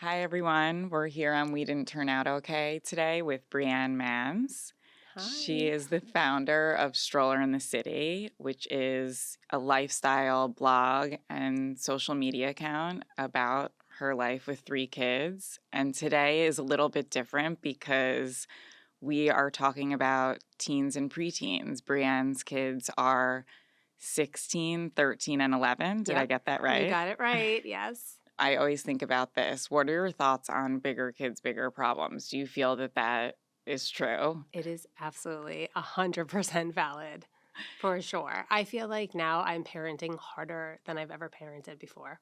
Hi, everyone. We're here on We Didn't Turn Out Okay today with Brianne Manz. She Hi. is the founder of Stroller in the City, which is a lifestyle blog and social media account about her life with 3 kids. And today is a little bit different because we are talking about teens and preteens. Brianne's kids are 16, 13, and 11. Did I Yep, get that you right? got it right. Yes. I always think about this. What are your thoughts on bigger kids, bigger problems? Do you feel that that is true? It is absolutely 100% valid for sure. I feel like now I'm parenting harder than I've ever parented before.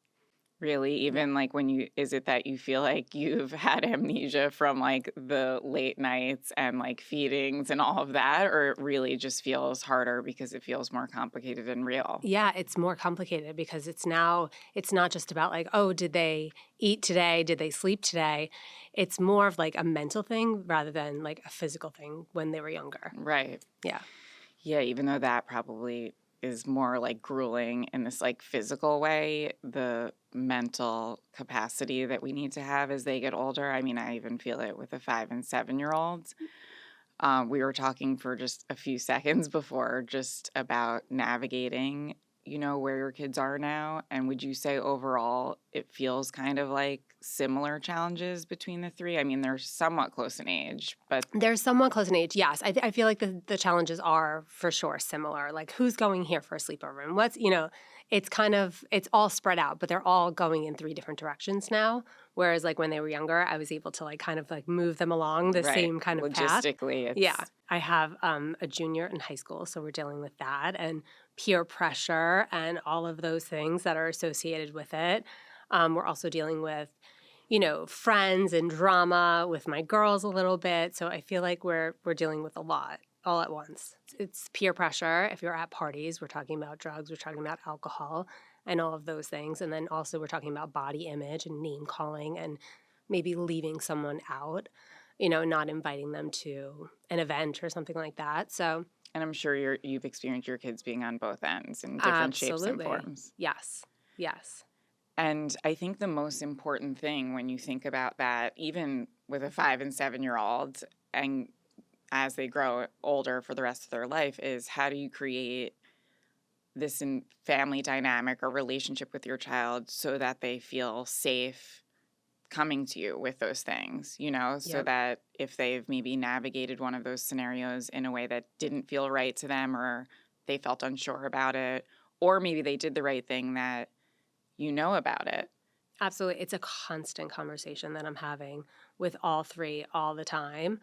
Really? Yeah. Even like when is it that you feel like you've had amnesia from like the late nights and like feedings and all of that? Or it really just feels harder because it feels more complicated and real? Yeah, it's more complicated because it's not just about like, oh, did they eat today? Did they sleep today? It's more of like a mental thing rather than like a physical thing when they were younger. Right. Yeah. Yeah, even though that probably is more like grueling in this like physical way, the mental capacity that we need to have as they get older. I mean, I even feel it with the 5 and 7-year-olds. We were talking for just a few seconds before just about navigating, where your kids are now. And would you say overall it feels kind of like similar challenges between the three? I mean, they're somewhat close in age, but They're somewhat close in age, yes. I feel like the challenges are for sure similar. Like, who's going here for a sleepover? And it's all spread out, but they're all going in 3 different directions now. Whereas, like, when they were younger, I was able to, like, kind of, like, move them along the right, same kind of path. logistically, Yeah. it's I have a junior in high school, so we're dealing with that and peer pressure and all of those things that are associated with it. We're also dealing with friends and drama with my girls a little bit. So I feel like we're dealing with a lot all at once. It's peer pressure. If you're at parties, we're talking about drugs, we're talking about alcohol and all of those things. And then also we're talking about body image and name calling and maybe leaving someone out, not inviting them to an event or something like that. So and I'm sure you've experienced your kids being on both ends in different shapes and absolutely. forms. Yes. Yes. And I think the most important thing when you think about that, even with a 5 and 7-year-old, and as they grow older for the rest of their life, is how do you create this family dynamic or relationship with your child so that they feel safe coming to you with those things, so Yep. that if they've maybe navigated one of those scenarios in a way that didn't feel right to them or they felt unsure about it, or maybe they did the right thing that you know about it. Absolutely. It's a constant conversation that I'm having with all 3 all the time.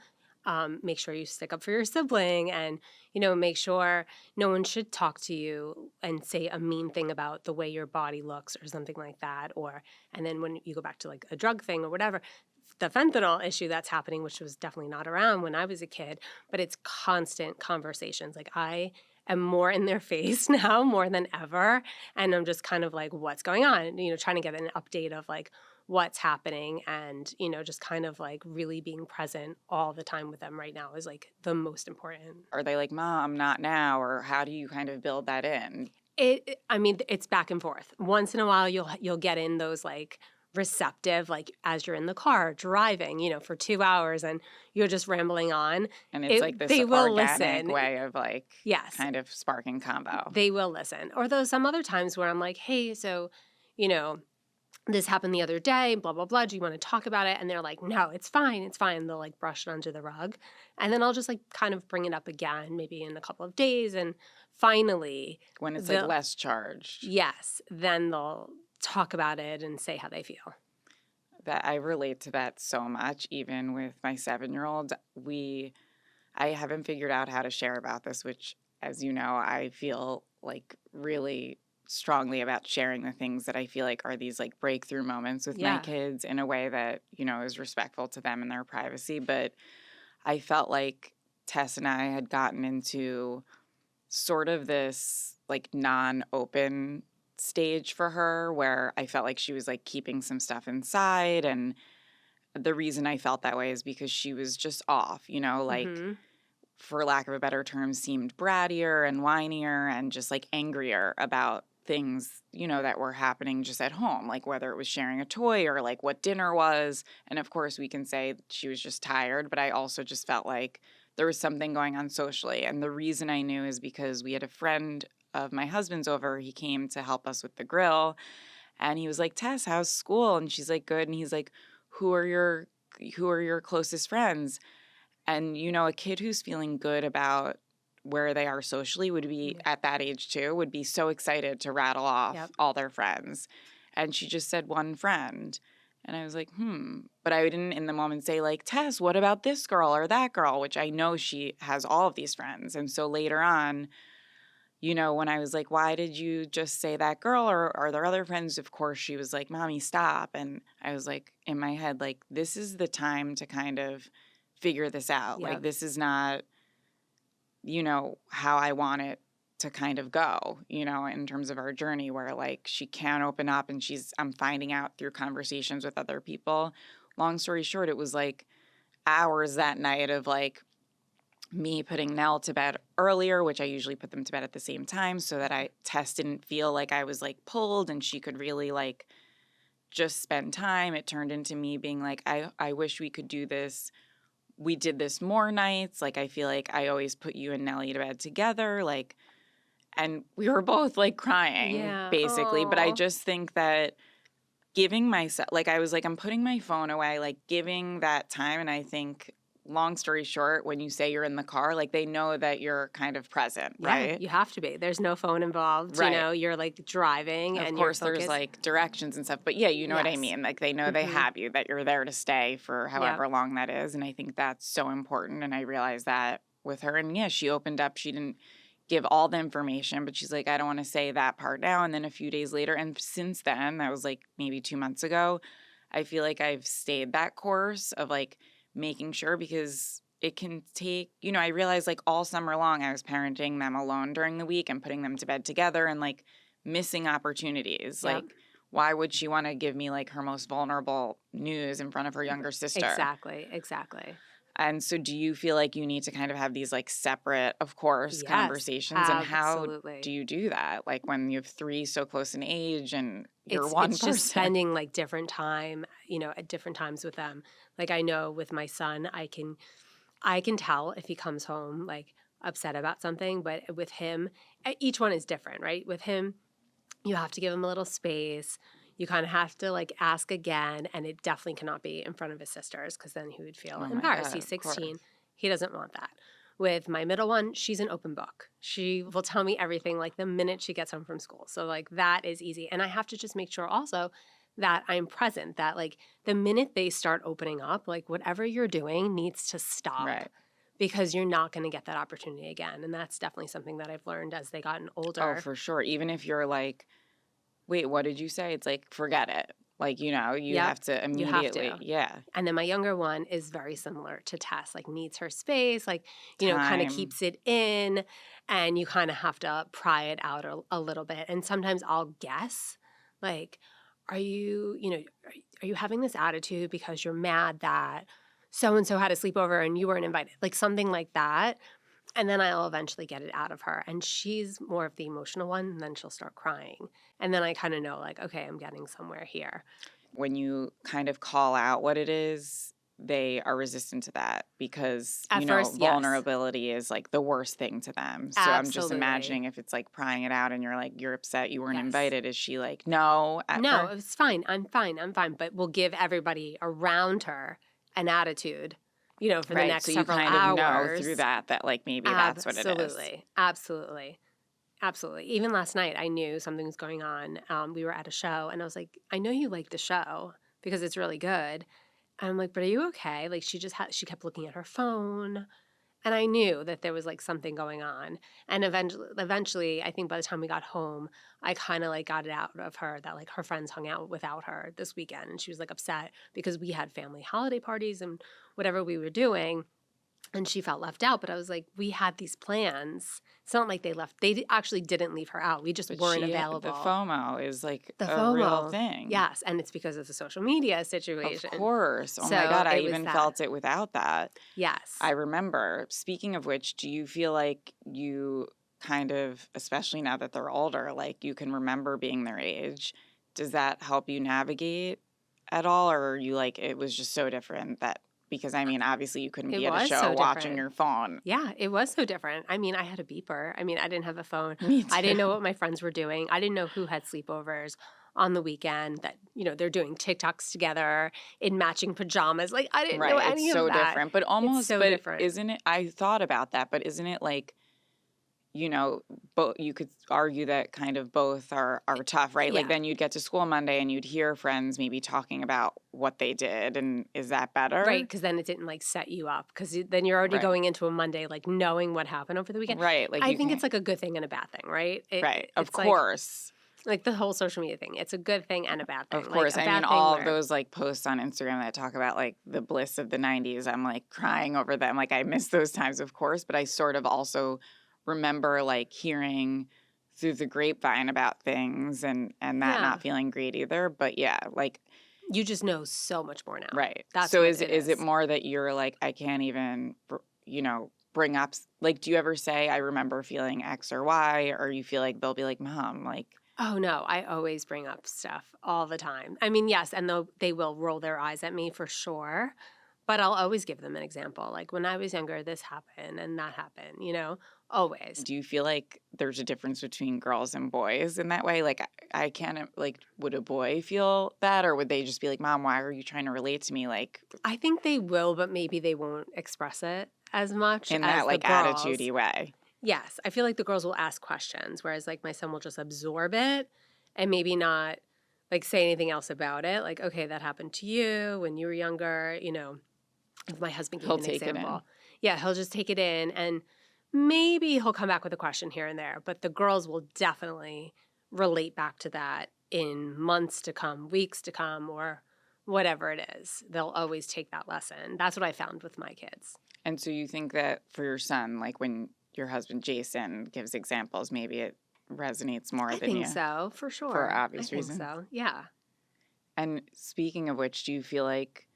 Make sure you stick up for your sibling and, make sure no one should talk to you and say a mean thing about the way your body looks or something like that. And then when you go back to like a drug thing or whatever, the fentanyl issue that's happening, which was definitely not around when I was a kid, but it's constant conversations. Like I am more in their face now more than ever. And I'm just kind of like, what's going on? Trying to get an update of like what's happening and, just kind of like really being present all the time with them right now is like the most important. Are they like, Mom, not now? Or how do you kind of build that in? I mean, it's back and forth. Once in a while, you'll get in those like receptive, like as you're in the car driving, for 2 hours, and you're just rambling on. And it's like this They will organic listen. way of like Yes, kind of sparking combo. they will listen. Or though some other times where I'm like, hey, so, you know, this happened the other day, blah, blah, blah. Do you want to talk about it? And they're like, no, it's fine. It's fine. They'll like brush it under the rug. And then I'll just like kind of bring it up again, maybe in a couple of days. And finally, When it's like they'll, less charged. yes, then they'll talk about it and say how they feel. That I relate to that so much, even with my 7-year-old. I haven't figured out how to share about this, which, as you know, I feel like really strongly about sharing the things that I feel like are these like breakthrough moments with my Yeah. kids in a way that, is respectful to them and their privacy. But I felt like Tess and I had gotten into sort of this like non-open stage for her where I felt like she was like keeping some stuff inside. And the reason I felt that way is because she was just off, like, Mm-hmm. for lack of a better term, seemed brattier and whinier and just like angrier about things, that were happening just at home, like whether it was sharing a toy or like what dinner was. And of course, we can say she was just tired, but I also just felt like there was something going on socially. And the reason I knew is because we had a friend of my husband's over. He came to help us with the grill, and he was like, "Tess, how's school?" And she's like, "Good." And he's like, "Who are your closest friends?" And a kid who's feeling good about where they are socially would be Yeah. at that age too, would be so excited to rattle off Yep. all their friends. And she just said one friend. And I was like, But I didn't in the moment say, like, "Tess, what about this girl or that girl?" Which I know she has all of these friends. And so later on, when I was like, "Why did you just say that girl? Or are there other friends?" Of course, she was like, "Mommy, stop." And I was like, in my head, like, this is the time to kind of figure this out. Like, Yep. this is not, how I want it to kind of go, in terms of our journey where like she can open up and I'm finding out through conversations with other people. Long story short, it was like hours that night of like me putting Nell to bed earlier, which I usually put them to bed at the same time so that Tess didn't feel like I was like pulled and she could really like just spend time. It turned into me being like, I wish we could do this. We did this more nights. Like, I feel like I always put you and Nellie to bed together. Like, and we were both like crying Yeah. basically. But I Oh. just think that giving myself, like, I was like, I'm putting my phone away, like giving that time. And I think, long story short, when you say you're in the car, like they know that you're kind of present, Yeah, right? you have to be. There's no phone involved, Right. you're like driving Of and you're course, there's focused. like directions and stuff, but yeah, you know what I Yes. mean? Like they know they Mhm. have you, that you're there to stay for Yep. however long that is. And I think that's so important. And I realized that with her. And yeah, she opened up. She didn't give all the information, but she's like, "I don't want to say that part now." And then a few days later, and since then, that was like maybe 2 months ago, I feel like I've stayed that course of like making sure because it can take, I realized like all summer long, I was parenting them alone during the week and putting them to bed together and like missing opportunities. Yep. Like, why would she want to give me like her most vulnerable news in front of her younger sister? Exactly. Exactly. And so, do you feel like you need to kind of have these like separate, of course, Yes, conversations? And how do absolutely. you do that? Like when you have three so close in age and you're It's one it's just person? spending like different time, at different times with them. Like I know with my son, I can tell if he comes home like upset about something, but with him, each one is different, right? With him, you have to give him a little space. You kind of have to like ask again, and it definitely cannot be in front of his sisters because then he would feel Oh my embarrassed. God, He's of course. 16. He doesn't want that. With my middle one, she's an open book. She will tell me everything like the minute she gets home from school. So like that is easy. And I have to just make sure also that I'm present, that like the minute they start opening up, like whatever you're doing needs to stop Right. because you're not going to get that opportunity again. And that's definitely something that I've learned as they gotten Oh, older. for sure. Even if you're like, "Wait, what did you say?" It's like, forget it. Like, you Yep, have to you have immediately, to. yeah, And then my younger one is very similar to Tess, like needs her space, like, kind of time. keeps it in, and you kind of have to pry it out a little bit. And sometimes I'll guess, like, are you, are you having this attitude because you're mad that so and so had a sleepover and you weren't invited? Like something like that. And then I'll eventually get it out of her. And she's more of the emotional one, and then she'll start crying. And then I kind of know, like, okay, I'm getting somewhere here. When you kind of call out what it is, they are resistant to that because, At first, yes. vulnerability is like the worst thing to them. So I'm just Absolutely. imagining if it's like prying it out and you're like, you're upset you weren't Yes. invited. Is she like, no, at No, first? it's fine. I'm fine. I'm fine. But we'll give everybody around her an attitude, for the Right. So next you several kind of know through hours. that like maybe that's what it is. Absolutely. Absolutely. Absolutely. Even last night, I knew something was going on. We were at a show, and I was like, I know you like the show because it's really good. And I'm like, but are you okay? Like, she kept looking at her phone. And I knew that there was like something going on. And eventually, I think by the time we got home, I kind of like got it out of her that like her friends hung out without her this weekend. And she was like upset because we had family holiday parties and whatever we were doing. And she felt left out. But I was like, we had these plans. It's not like they left. Actually didn't leave her out. We just But weren't the available. FOMO is like The a real FOMO. thing. Yes. And it's because of the social media Of situation. course. Oh my So God. I it was even that. felt it without that. Yes. I remember. Speaking of which, do you feel like you kind of, especially now that they're older, like you can remember being their age, does that help you navigate at all? Or are you like, it was just so different that, because I mean, obviously you couldn't It be at a was show so watching different. your phone. Yeah, it was so different. I mean, I had a beeper. I mean, I didn't have a phone. Me I didn't know too. what my friends were doing. I didn't know who had sleepovers on the weekend that, they're doing TikToks together in matching pajamas. Like, I didn't know Right. It's any of so that. different. But It's almost, so but different. isn't it? I thought about that, but isn't it like, you could argue that kind of both are tough, right? Like Yeah. then you'd get to school Monday and you'd hear friends maybe talking about what they did. And is that Right. better? Because then it didn't like set you up because then you're already Right. going into a Monday like knowing what happened over the weekend. Right. Like I you think can, it's like a good thing and a bad thing, right? right. Of It's like course. the whole social media thing. It's a good thing and a bad Of thing. Like course. a I mean, bad thing all of where those like posts on Instagram that talk about like the bliss of the 90s, I'm like crying over them. Like I miss those times, of course, but I sort of also remember like hearing through the grapevine about things and that yeah, not feeling great either. But yeah, like you just know so much more now. right. That's So what is it is it is. more that you're like I can't even bring up like do you ever say I remember feeling X or Y or you feel like they'll be like mom like Oh no, I always bring up stuff all the time. I mean, yes, and they will roll their eyes at me for sure, but I'll always give them an example. Like when I was younger, this happened and that happened, always. do you feel like there's a difference between girls and boys in that way? Like, I can't, like, would a boy feel that? Or would they just be like, Mom, why are you trying to relate to me? Like, I think they will, but maybe they won't express it as much in as that, the like, girls. attitude-y way. Yes, I feel like the girls will ask questions, whereas like my son will just absorb it and maybe not like say anything else about it. Like, okay, that happened to you when you were younger, if my husband gave He'll an take it in. example. Yeah, he'll just take it in and maybe he'll come back with a question here and there, but the girls will definitely relate back to that in months to come, weeks to come, or whatever it is. They'll always take that lesson. That's what I found with my kids. And so you think that for your son, like, when your husband Jason gives examples, maybe it resonates more I than think you so, for for sure. I obvious think reasons. so. Yeah. And speaking of which, do you feel like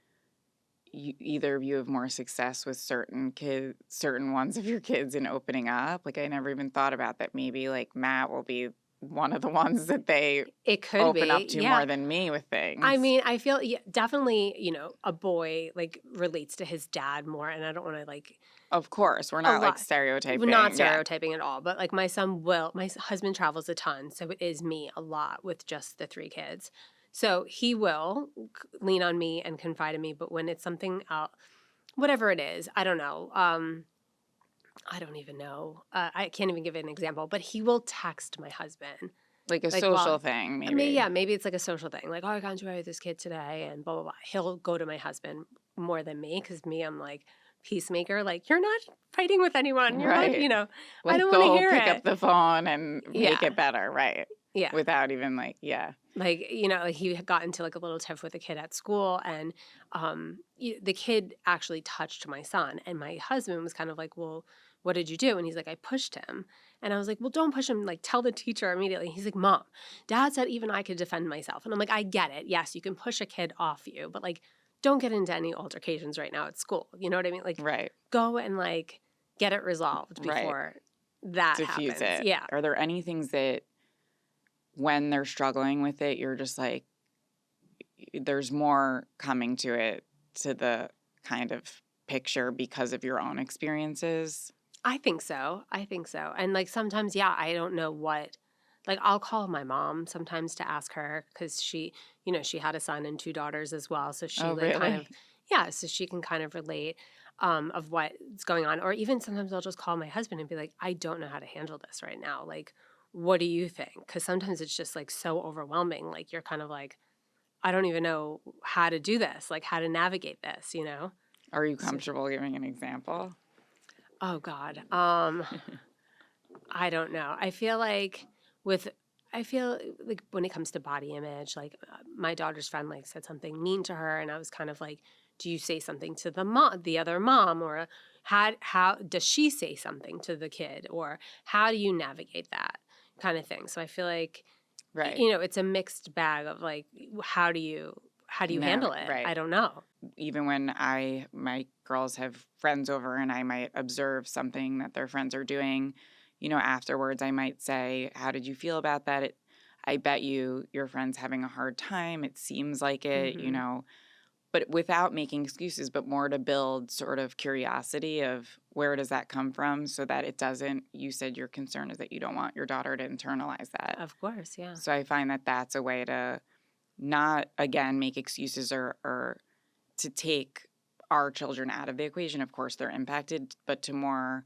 either of you have more success with certain ones of your kids in opening up? Like I never even thought about that. Maybe like Matt will be one of the ones that they It could open up be. to Yeah. more than me with I things. mean, I feel definitely, a boy like relates to his dad more and I don't want to like Of course, we're a not like lot. We're not stereotyping. Yeah, stereotyping at all, but like my husband travels a ton, so it is me a lot with just the three kids. So he will lean on me and confide in me, but when it's something else, whatever it is, I don't know. I don't even know. I can't even give an example, but he will text my husband. like a Like, well, social thing, I mean, maybe. yeah, maybe it's like a social thing. Like, oh, I got into it with this kid today and blah, blah, blah. He'll go to my husband more than me because me, I'm like, peacemaker. Like, you're not fighting with anyone. You're not, Right. I Like don't want to go hear pick up it. the phone and make Yeah. it better, right? Yeah. Without even like, yeah. Like, like he had got into like a little tiff with a kid at school and the kid actually touched my son and my husband was kind of like, well, what did you do? And he's like, I pushed him. And I was like, well, don't push him. Like, tell the teacher immediately. He's like, Mom, Dad said even I could defend myself. And I'm like, I get it. Yes, you can push a kid off you, but like, don't get into any altercations right now at school. You know what I mean? Like, Right. go and like get it resolved Right. before that Diffuse happens. it. Yeah. Are there any things that when they're struggling with it, you're just like, there's more coming to it to the kind of picture because of your own experiences? I think so. I think so. And like sometimes, yeah, I don't know what. Like I'll call my mom sometimes to ask her because she had a son and two daughters as well. So she Oh, like kind of, really? yeah, so she can kind of relate of what's going on. Or even sometimes I'll just call my husband and be like, I don't know how to handle this right now. Like, what do you think? Because sometimes it's just like so overwhelming. Like you're kind of like, I don't even know how to do this, like how to navigate this. Are you So, comfortable giving an example? oh God. I don't know. I feel like when it comes to body image, like my daughter's friend like said something mean to her, and I was kind of like, do you say something to the other mom, or how does she say something to the kid, or how do you navigate that kind of thing? So I feel like Right. it's a mixed bag of like how do you handle it? Right. I don't know. Even when my girls have friends over and I might observe something that their friends are doing, afterwards I might say, how did you feel about that? I bet your friend's having a hard time. It seems like it, Mhm. but without making excuses, but more to build sort of curiosity of where does that come from so that it doesn't, you said your concern is that you don't want your daughter to internalize that. Of course, yeah. So I find that that's a way to not, again, make excuses or to take our children out of the equation. Of course, they're impacted, but to more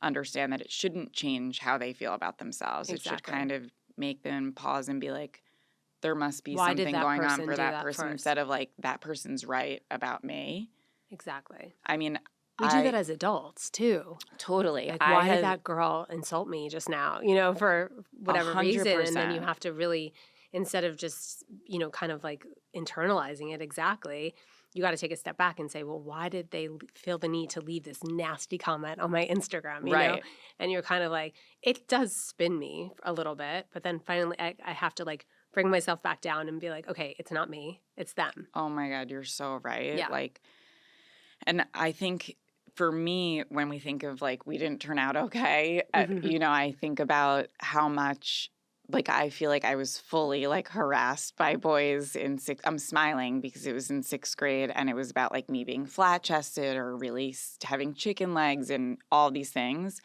understand that it shouldn't change how they feel about themselves. It should Exactly. kind of make them pause and be like, there must be Why did something that going on person for do that that person first? instead of like, that person's right about me. Exactly. I mean, We do that I as adults too. totally, Like, I why did had that girl insult me just now, for a whatever hundred reason? And then you percent. have to really, instead of just, kind of like internalizing it exactly, you got to take a step back and say, well, why did they feel the need to leave this nasty comment on my Instagram? Right. And you're kind of like, it does spin me a little bit, but then finally I have to like bring myself back down and be like, okay, it's not me, it's them. Oh my God, you're so right. Yeah. Like, and I think for me, when we think of like, we didn't turn out okay, I think about how much, like, I feel like I was fully like harassed by boys in I'm smiling because it was in sixth grade and it was about like me being flat chested or really having chicken legs and all these things.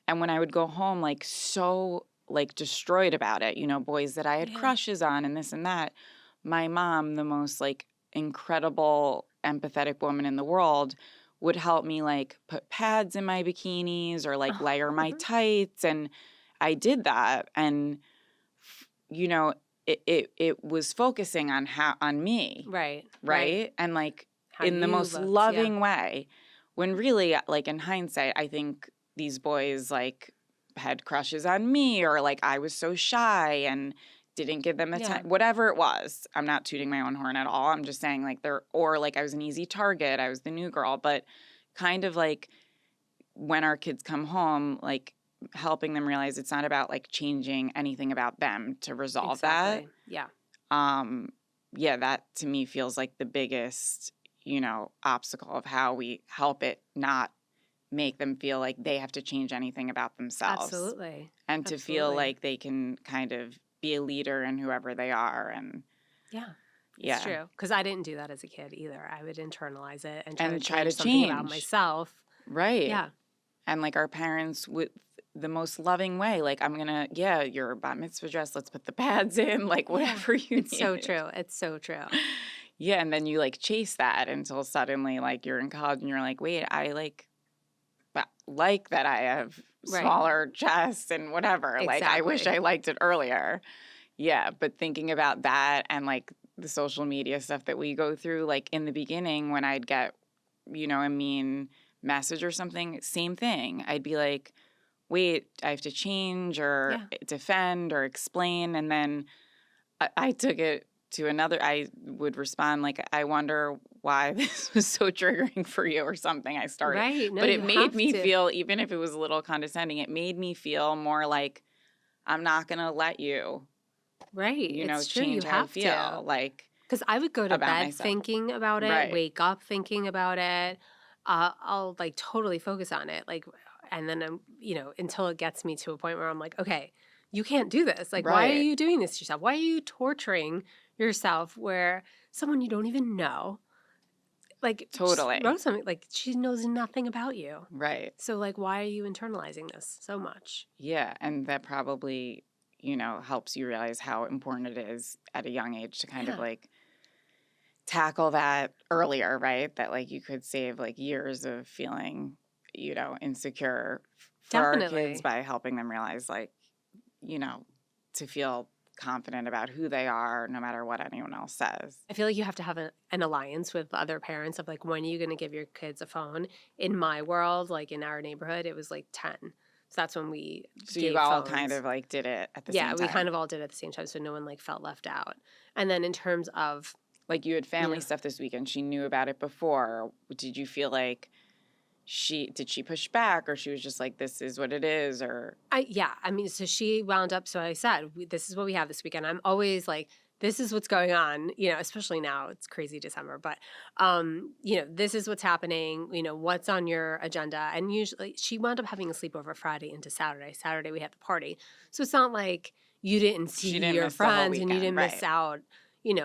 And when I would go home, like, so like destroyed about it, boys that I had Yeah. crushes on and this and that, my mom, the most like incredible, empathetic woman in the world, would help me like put pads in my bikinis or like layer my tights. And I did that. And, you know, it was focusing on me, Right. Right. right? And like How in the you most looked. Yeah. loving way. When really, like in hindsight, I think these boys like had crushes on me or like I was so shy and didn't give them the Yeah. time, whatever it was. I'm not tooting my own horn at all. I'm just saying like or like I was an easy target. I was the new girl, but kind of like when our kids come home, like helping them realize it's not about like changing anything about them to resolve that. Exactly. Yeah. Um, yeah, that to me feels like the biggest, obstacle of how we help it not make them feel like they have to change anything about themselves Absolutely. and to feel Absolutely. like they can kind of be a leader in whoever they are. And Yeah. It's yeah, true. Because I didn't do that as a kid either. I would internalize it and try to and try to change something about change. myself. Right. Yeah. And like our parents with the most loving way, like, I'm gonna, yeah, your bat mitzvah dress, let's put the pads in, like Yeah. whatever you It's so need. true. It's so true. Yeah, and then you like chase that until suddenly like you're in college and you're like, wait, I like that I have Right. smaller chests and whatever. Like I wish Exactly. I liked it earlier. Yeah, but thinking about that and like the social media stuff that we go through, like in the beginning when I'd get, a mean message or something, same thing. I'd be like, wait, I have to change or Yeah. defend or explain. And then I took it to another, I would respond like, I wonder why this was so triggering for you or something I started. Right. No, But you it made have me to. feel, even if it was a little condescending, it made me feel more like I'm not going to let you, Right. It's true. You change how I have to. feel like Because I would go to about bed myself. thinking about it, Right. wake up thinking about it. I'll like totally focus on it. Like, and then until it gets me to a point where I'm like, okay, you can't do this. Like, why are Right. you doing this to yourself? Why are you torturing yourself where someone you don't even know, like, just Totally. wrote something, like, she knows nothing about you. Right. So, like, why are you internalizing this so much? Yeah. And that probably, helps you realize how important it is at a young age to kind of Yeah, like tackle that earlier, right? That like you could save like years of feeling, insecure for our kids definitely. by helping them realize like, to feel confident about who they are no matter what anyone else says. I feel like you have to have an alliance with other parents of like, when are you going to give your kids a phone? In my world, like in our neighborhood, it was like 10. So that's when we So you gave all kind phones. of like did it at the Yeah, same we kind time. of all did it at the same time. So no one like felt left out. And then in terms of, Like you had you family know, stuff this weekend. She knew about it before. Did you feel like did she push back or she was just like, this is what it is? Or yeah, I mean, so she wound up, so I said, this is what we have this weekend. I'm always like this is what's going on, especially now, it's crazy December, but, this is what's happening, what's on your agenda. And usually she wound up having a sleepover Friday into Saturday. Saturday we had the party. So it's not like you didn't see She didn't your miss the whole friends and you weekend, didn't miss right. out,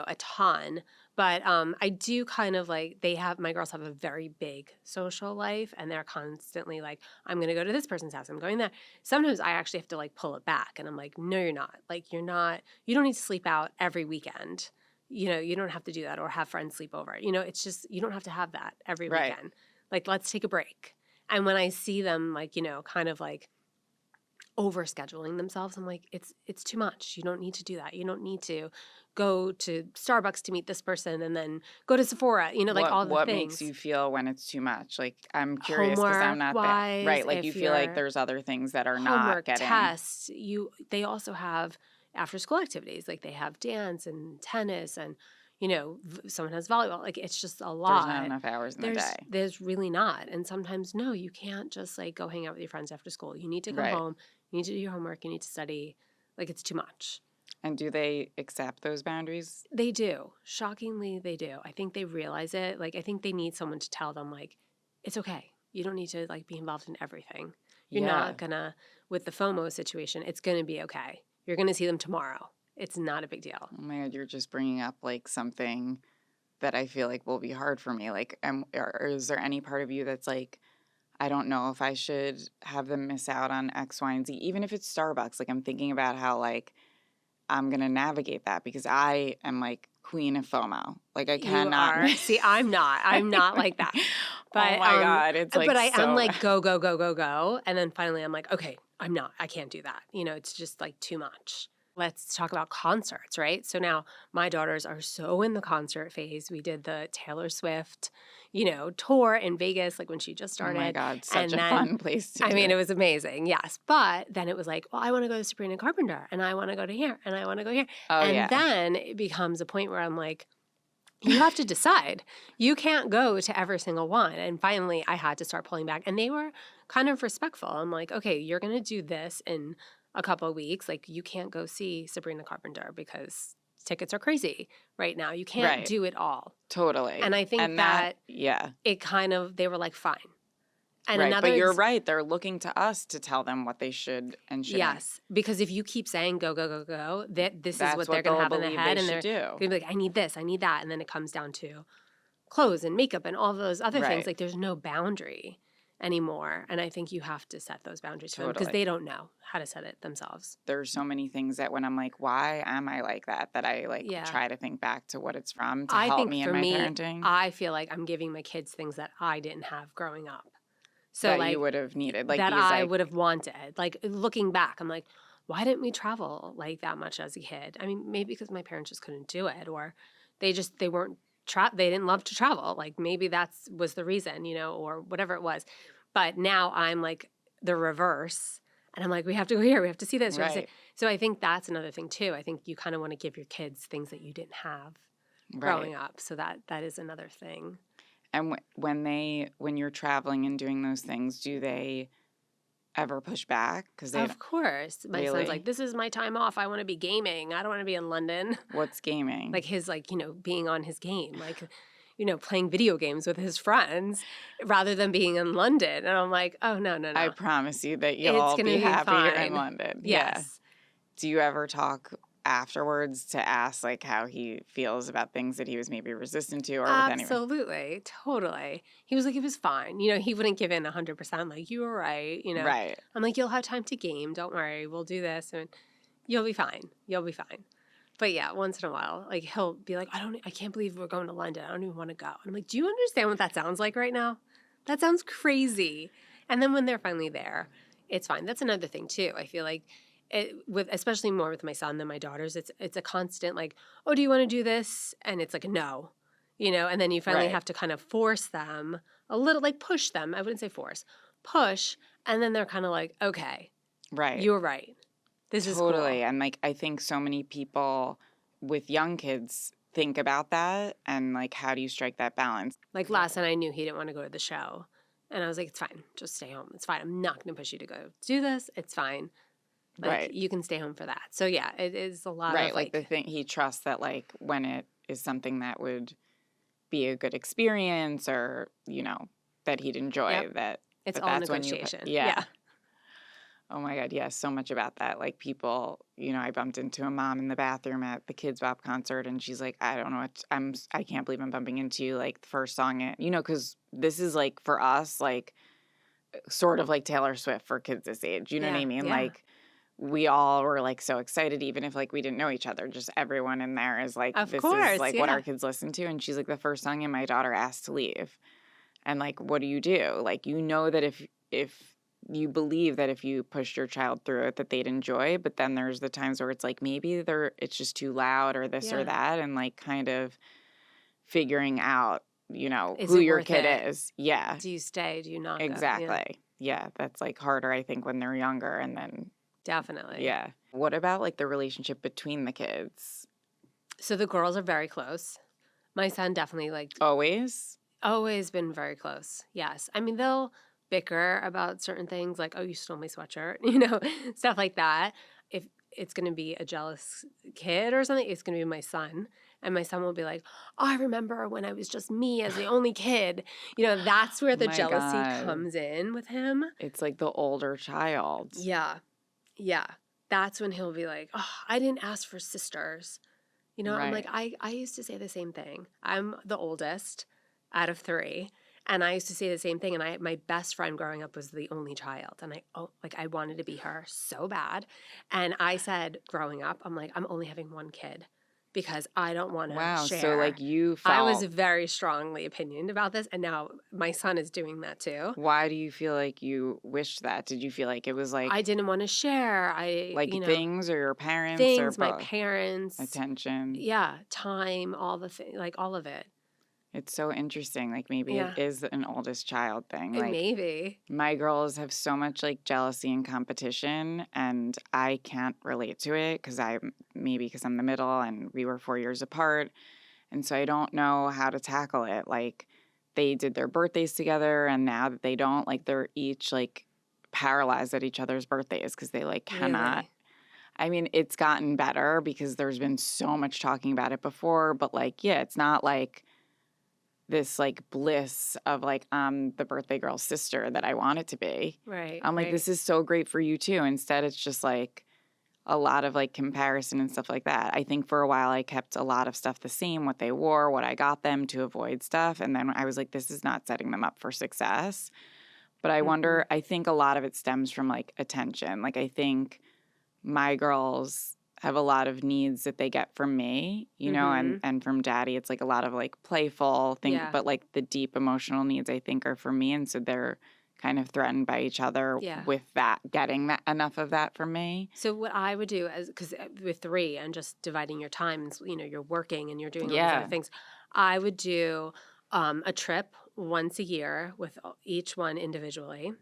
a ton. But I do kind of like, my girls have a very big social life and they're constantly like, I'm going to go to this person's house. I'm going there. Sometimes I actually have to like pull it back and I'm like, no, you're not. Like, you don't need to sleep out every weekend. You don't have to do that or have friends sleep over. It's just, you don't have to have that every Right. weekend. Like, let's take a break. And when I see them like, kind of like over scheduling themselves, I'm like, it's too much. You don't need to do that. You don't need to go to Starbucks to meet this person and then go to Sephora, like all the What makes things. you feel when it's too much? Like, I'm curious because 'cause I'm Homework not there. wise, Right, like, you if feel like you're there's other things that are not homework, getting. tests, they also have after school activities. Like they have dance and tennis and someone has volleyball. Like it's just a There's not lot. enough hours in the There's day. there's really not. And sometimes no, you can't just like go hang out with your friends after school. You need to come Right. home, you need to do your homework, you need to study. Like it's too much. And do they accept those boundaries? They do. Shockingly, they do. I think they realize it. Like I think they need someone to tell them like it's okay. You don't need to like be involved in everything. You're Yeah. not gonna with the FOMO situation, it's gonna be okay. You're gonna see them tomorrow. It's not a big deal. Oh my God, you're just bringing up, like, something that I feel like will be hard for me. Like, or is there any part of you that's like, I don't know if I should have them miss out on X, Y, and Z, even if it's Starbucks. Like, I'm thinking about how, like, I'm gonna navigate that because I am like queen of FOMO. Like, I You cannot are. miss. See, I'm not. I'm not like that. Oh But my God, it's like I am so. like go, go, go, go, go. And then finally I'm like, okay, I'm not. I can't do that. It's just like too much. Let's talk about concerts, right? So now my daughters are so in the concert phase. We did the Taylor Swift, tour in Vegas, like when she just Oh my started. God, such And a then fun place to I do mean, it. it was amazing, yes. But then it was like, well, I want to go to Sabrina Carpenter and I want to go to here and I want to go here. Oh And yeah, then it becomes a point where I'm like, you have to decide. You can't go to every single one. And finally, I had to start pulling back. And they were kind of respectful. I'm like, okay, you're going to do this in a couple of weeks. Like, you can't go see Sabrina Carpenter because tickets are crazy right now. You can't right, do it all. totally. And I think And that, that yeah, they were like, fine. And right. But another you're right. They're looking to us to tell them what they should and shouldn't. yes, because if you keep saying go, go, go, go, that this is That's what they're what going to they'll have in their believe they head. And should they're do. going to be like, I need this, I need that. And then it comes down to clothes and makeup and all those other things. Right. Like there's no boundary anymore. And I think you have to set those boundaries for them because Totally. they don't know how to set it themselves. There's so many things that when I'm like, why am I like that? That I like Yeah. try to think back to what it's from to I help think me in for my me, parenting I feel like I'm giving my kids things that I didn't have growing up. So that like you would have needed. Like that these I like would have wanted. Like looking back, I'm like, why didn't we travel like that much as a kid? I mean, maybe because my parents just couldn't do it, or they weren't they didn't love to travel. Like maybe that's was the reason, or whatever it was. But now I'm like the reverse, and I'm like, we have to go here, we have to see this. We have to see. right. So I think that's another thing too. I think you kind of want to give your kids things that you didn't have Right. growing up. So that is another thing. And when you're traveling and doing those things, do they ever push back? Because they Of course. My son's like, really. this is my time off. I want to be gaming. I don't want to be in London. What's gaming? Like his, like, being on his game, like, playing video games with his friends rather than being in London. And I'm like, oh, no, no, I no. promise you that It's you'll going be to be happy you're in fine. London. Yeah. Yes. Do you ever talk afterwards to ask like how he feels about things that he was maybe resistant to or with anyone? Absolutely. Totally. He was like, it was fine. He wouldn't give in 100%. Like, you were right. Right. I'm like, you'll have time to game. Don't worry. We'll do this. And you'll be fine. You'll be fine. But yeah, once in a while, like he'll be like, I can't believe we're going to London. I don't even want to go. And I'm like, do you understand what that sounds like right now? That sounds crazy. And then when they're finally there, it's fine. That's another thing too. I feel like with especially more with my son than my daughters, it's a constant like, oh, do you want to do this? And it's like no, and then you finally Right. have to kind of force them a little, like push them. I wouldn't say force, push, and then they're kind of like, okay, Right. you're right. This is Totally. cool. And like I think so many people with young kids think about that and like how do you strike that balance? Like last night, I knew he didn't want to go to the show. And I was like, it's fine. Just stay home. It's fine. I'm not going to push you to go do this. It's fine. Like, Right. you can stay home for that. So, yeah, it is a lot Right. of, Like the like, thing he trusts that like when it is something that would be a good experience or, that he'd yep, enjoy it's all that's when you put negotiation. yeah. Yeah. Oh my God, yes, so much about that. Like people, I bumped into a mom in the bathroom at the Kids Bop concert, and she's like, "I don't know what I can't believe I'm bumping into you." Like the first song, because this is like for us, like sort of like Taylor Swift for kids this age. You know what I Yeah, mean? yeah. Like we all were like so excited, even if like we didn't know each other. Just everyone in there is like, Of this is course, like what our yeah. kids listen to, and she's like the first song, and my daughter asked to leave. And like, what do you do? Like, that if you believe that if you pushed your child through it that they'd enjoy, but then there's the times where it's like maybe it's just too loud or this or Yeah. that, and like kind of figuring out, Is who it your worth kid it? is. Yeah, Do you stay? Do you not go? Yeah. exactly. Yeah, that's like harder I think when they're younger, and then Definitely. yeah. What about like the relationship between the kids? So the girls are very close. My son definitely, like, Always? always been very close. Yes. I mean, they'll bicker about certain things like, "Oh, you stole my sweatshirt," stuff like that. If it's going to be a jealous kid or something, it's going to be my son. And my son will be like, "Oh, I remember when I was just me as the only kid." That's where Oh the my jealousy God. comes in with him. It's like the older child. Yeah. Yeah. That's when he'll be like, "Oh, I didn't ask for sisters." I'm like, Right. I used to say the same thing. I'm the oldest out of three. And I used to say the same thing. And my best friend growing up was the only child. And I wanted to be her so bad. And I said, growing up, I'm like, I'm only having one kid because I don't want to Wow. So share. like you I was felt very strongly opinionated about this. And now my son is doing that too. why do you feel like you wished that? Did you feel like it was I like didn't want to share. things or your parents or Things, my both? parents, Attention. yeah, time, all the things, like all of it. It's so interesting. Like maybe it Yeah. is an oldest child thing. It Like may be. my girls have so much like jealousy and competition, and I can't relate to it because maybe because I'm the middle and we were 4 years apart. And so I don't know how to tackle it. Like they did their birthdays together, and now that they don't, like they're each like paralyzed at each other's birthdays because they like cannot. Really? I mean, it's gotten better because there's been so much talking about it before, but like, yeah, it's not like this like bliss of like I'm the birthday girl's sister that I want it to be. Right, I'm like, right. this is so great for you too. Instead, it's just like a lot of like comparison and stuff like that. I think for a while I kept a lot of stuff the same, what they wore, what I got them to avoid stuff. And then I was like, this is not setting them up for success. But Mhm. I think a lot of it stems from like attention. Like I think my girls have a lot of needs that they get from me, and Mhm. from daddy. It's like a lot of like playful thing, Yeah. but like the deep emotional needs I think are for me. And so they're kind of threatened by each other Yeah. with that, getting that enough of that from me. So what I would do because with three and just dividing your times, you're working and you're doing all these other Yeah. things, I would do a trip once a year with each one individually.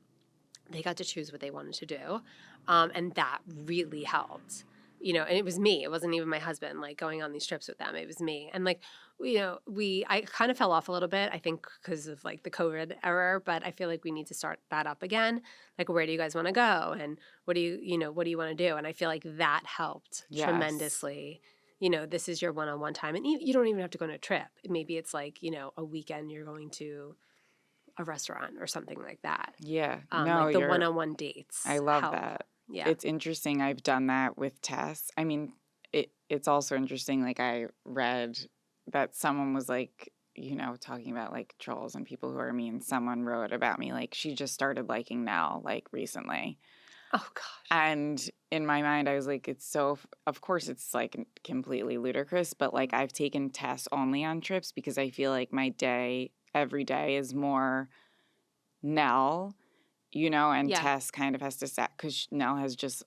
They got to choose what they wanted to do. And that really helped. And it was me. It wasn't even my husband like going on these trips with them. It was me. And like, I kind of fell off a little bit, I think, because of like the COVID era, but I feel like we need to start that up again. Like, where do you guys want to go? And what do you want to do? And I feel like that helped Yes. tremendously. This is your one-on-one time. And you don't even have to go on a trip. Maybe it's like, a weekend you're going to a restaurant or something like that. Yeah. No, Like the one-on-one dates I love help. that. Yeah. It's interesting. I've done that with Tess. I mean, it's also interesting. Like I read that someone was like, talking about like trolls and people who are mean. Someone wrote about me like she just started liking Nell like recently. Oh gosh. And in my mind, I was like, of course, it's like completely ludicrous, but like I've taken Tess only on trips because I feel like every day is more Nell, and Yeah. Tess kind of has to set because Nell has just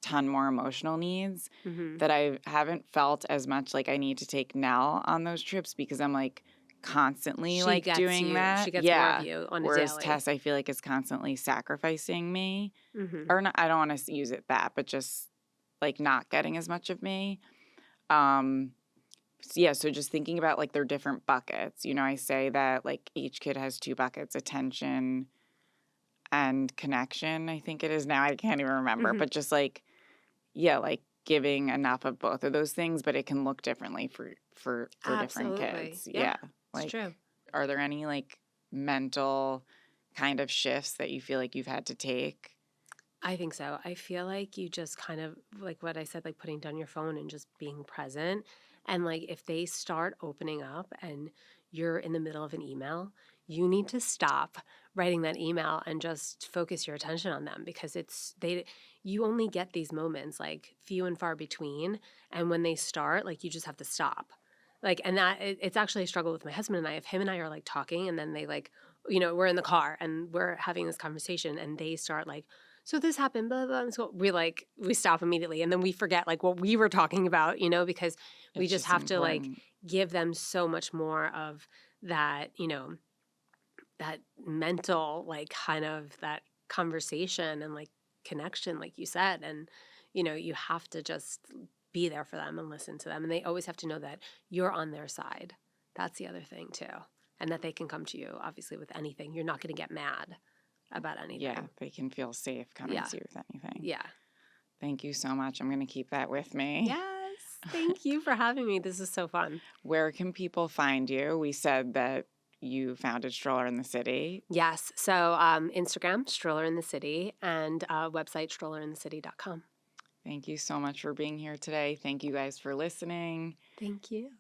ton more emotional needs Mhm. that I haven't felt as much like I need to take Nell on those trips because I'm like constantly She like gets doing you. that. She gets more of Yeah. you on a Whereas daily. Tess, I feel like is constantly sacrificing me Mhm. or not, I don't want to use it that, but just like not getting as much of me. Um, so yeah, so just thinking about like their different buckets, I say that like each kid has two buckets, attention and connection. I think it is now. I can't even remember, Mhm. but just like yeah, like giving enough of both of those things, but it can look differently for different Absolutely. kids. Yeah, Yeah. it's Like, true. are there any like mental kind of shifts that you feel like you've had to take? I think so. I feel like you just kind of like what I said, like putting down your phone and just being present. And like if they start opening up and you're in the middle of an email, you need to stop writing that email and just focus your attention on them because you only get these moments like few and far between. And when they start, like you just have to stop. Like, and it's actually a struggle with my husband and I. If him and I are like talking and then they like, we're in the car and we're having this conversation and they start like, so this happened, blah, blah, and so we stop immediately and then we forget like what we were talking about, because we It's just just have to like important. give them so much more of that, that mental, like kind of that conversation and like connection, like you said. And, you have to just be there for them and listen to them. And they always have to know that you're on their side. That's the other thing too. And that they can come to you, obviously, with anything. You're not going to get mad about Yeah, anything. they can feel safe coming Yeah. to you with anything. Yeah. Thank you so much. I'm going to keep that with me. Yes. Thank you for having me. This is so fun. Where can people find you? We said that you founded Stroller in the City. Yes. So Instagram, Stroller in the City, and website, strollerinthecity.com. Thank you so much for being here today. Thank you guys for listening. Thank you.